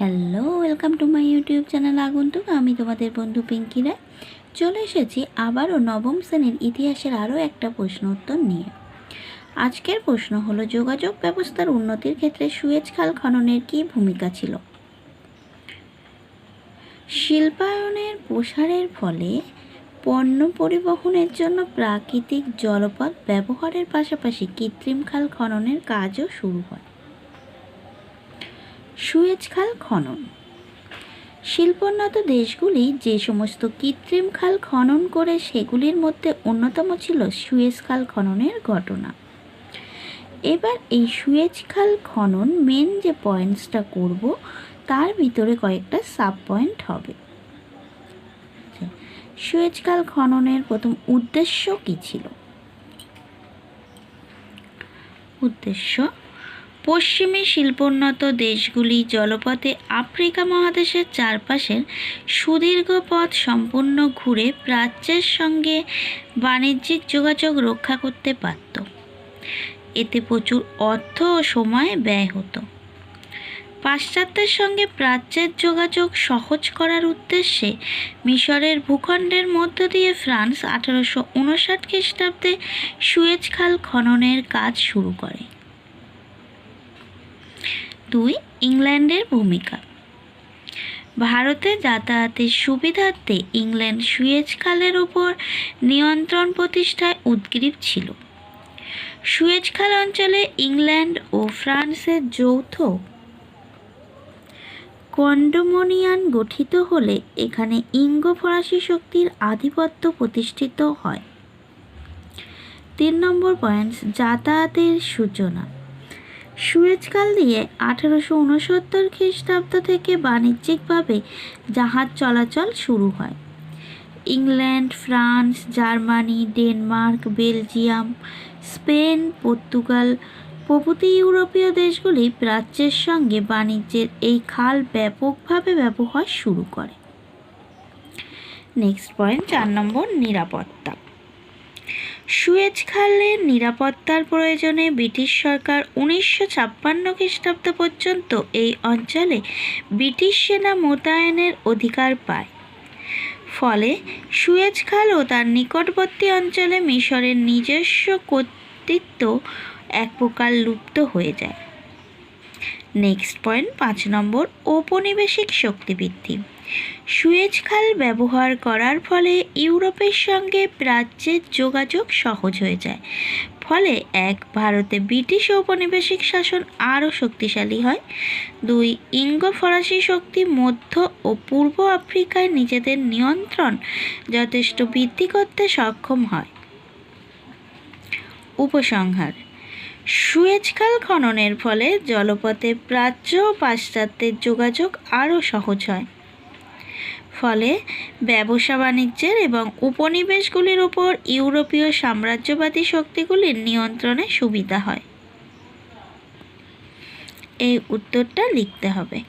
Hello, welcome to my YouTube channel আগন্তুক। আমি তোমাদের বন্ধু পিঙ্কি রায় চলে এসেছি আবারও নবম শ্রেণীর ইতিহাসের আরও একটা প্রশ্ন উত্তর নিয়ে। আজকের প্রশ্ন হলো, যোগাযোগ ব্যবস্থার উন্নতির ক্ষেত্রে সুয়েজ খাল খননের কী ভূমিকা ছিল? শিল্পায়নের প্রসারের ফলে পণ্য পরিবহনের জন্য প্রাকৃতিক জলপথ ব্যবহারের পাশাপাশি কৃত্রিম খাল খননের কাজও শুরু হয়। সুয়েজ খাল খনন। শিল্পোন্নত দেশগুলি যে সমস্ত কৃত্রিম খাল খনন করে সেগুলির মধ্যে অন্যতম ছিল সুয়েজ খাল খননের ঘটনা। এবার এই সুয়েজ খাল খনন মেন যে পয়েন্টসটা করব তার ভিতরে কয়েকটা সাব পয়েন্ট হবে। সুয়েজ খাল খননের প্রথম উদ্দেশ্য কী ছিল? উদ্দেশ্য, পশ্চিমী শিল্পোন্নত দেশগুলি জলপথে আফ্রিকা মহাদেশের চারপাশের সুদীর্ঘ পথ সম্পূর্ণ ঘুরে প্রাচ্যের সঙ্গে বাণিজ্যিক যোগাযোগ রক্ষা করতে পারত। এতে প্রচুর অর্থ ও সময় ব্যয় হতো। পাশ্চাত্যের সঙ্গে প্রাচ্যের যোগাযোগ সহজ করার উদ্দেশ্যে মিশরের ভূখণ্ডের মধ্য দিয়ে ফ্রান্স 1859 খ্রিস্টাব্দে সুয়েজ খাল খননের কাজ শুরু করে। 2. ইংল্যান্ডের ভূমিকা। ভারতে যাতায়াতের সুবিধার্থে ইংল্যান্ড সুয়েজ খালের ওপর নিয়ন্ত্রণ প্রতিষ্ঠায় উদগ্রীব ছিল। সুয়েজ খাল অঞ্চলে ইংল্যান্ড ও ফ্রান্সের যৌথ কন্ডোমিনিয়ন গঠিত হলে এখানে ইঙ্গো ফরাসি শক্তির আধিপত্য প্রতিষ্ঠিত হয়। 3 নম্বর পয়েন্টস, যাতায়াতের সূচনা। সুয়েজ খাল দিয়ে 1869 খ্রিস্টাব্দ থেকে বাণিজ্যিকভাবে জাহাজ চলাচল শুরু হয়। England, France, Germany, Denmark, Belgium, Spain, Portugal প্রভৃতি ইউরোপীয় দেশগুলি প্রাচ্যের সঙ্গে বাণিজ্যের এই খাল ব্যাপকভাবে ব্যবহার শুরু করে। নেক্সট পয়েন্ট, 4 নম্বর, নিরাপত্তা। সুয়েজ খালের নিরাপত্তার প্রয়োজনে ব্রিটিশ সরকার 1956 খ্রিস্টাব্দ পর্যন্ত এই অঞ্চলে ব্রিটিশ সেনা মোতায়েনের অধিকার পায়। ফলে সুয়েজ খাল ও তার নিকটবর্তী অঞ্চলে মিশরের নিজস্ব কর্তৃত্ব এক প্রকার লুপ্ত হয়ে যায়। নেক্সট পয়েন্ট, 5 নম্বর, ঔপনিবেশিক শক্তি বৃদ্ধি। সুয়েজ খাল ব্যবহার করার ফলে ইউরোপের সঙ্গে প্রাচ্যের যোগাযোগ সহজ হয়ে যায়। ফলে ভারতে ব্রিটিশ ঔপনিবেশিক শাসন আরও শক্তিশালী হয়। 2. ইঙ্গো ফরাসি শক্তি মধ্য ও পূর্ব আফ্রিকায় নিজেদের নিয়ন্ত্রণ যথেষ্ট বৃদ্ধি করতে সক্ষম হয়। উপসংহার, সুয়েজ খাল খননের ফলে জলপথে প্রাচ্য ও পাশ্চাত্যের যোগাযোগ আরও সহজ হয়। ফলে ব্যবসা বাণিজ্যের এবং উপনিবেশগুলির উপর ইউরোপীয় সাম্রাজ্যবাদী শক্তিগুলির নিয়ন্ত্রণে সুবিধা হয়। এই উত্তরটা লিখতে হবে।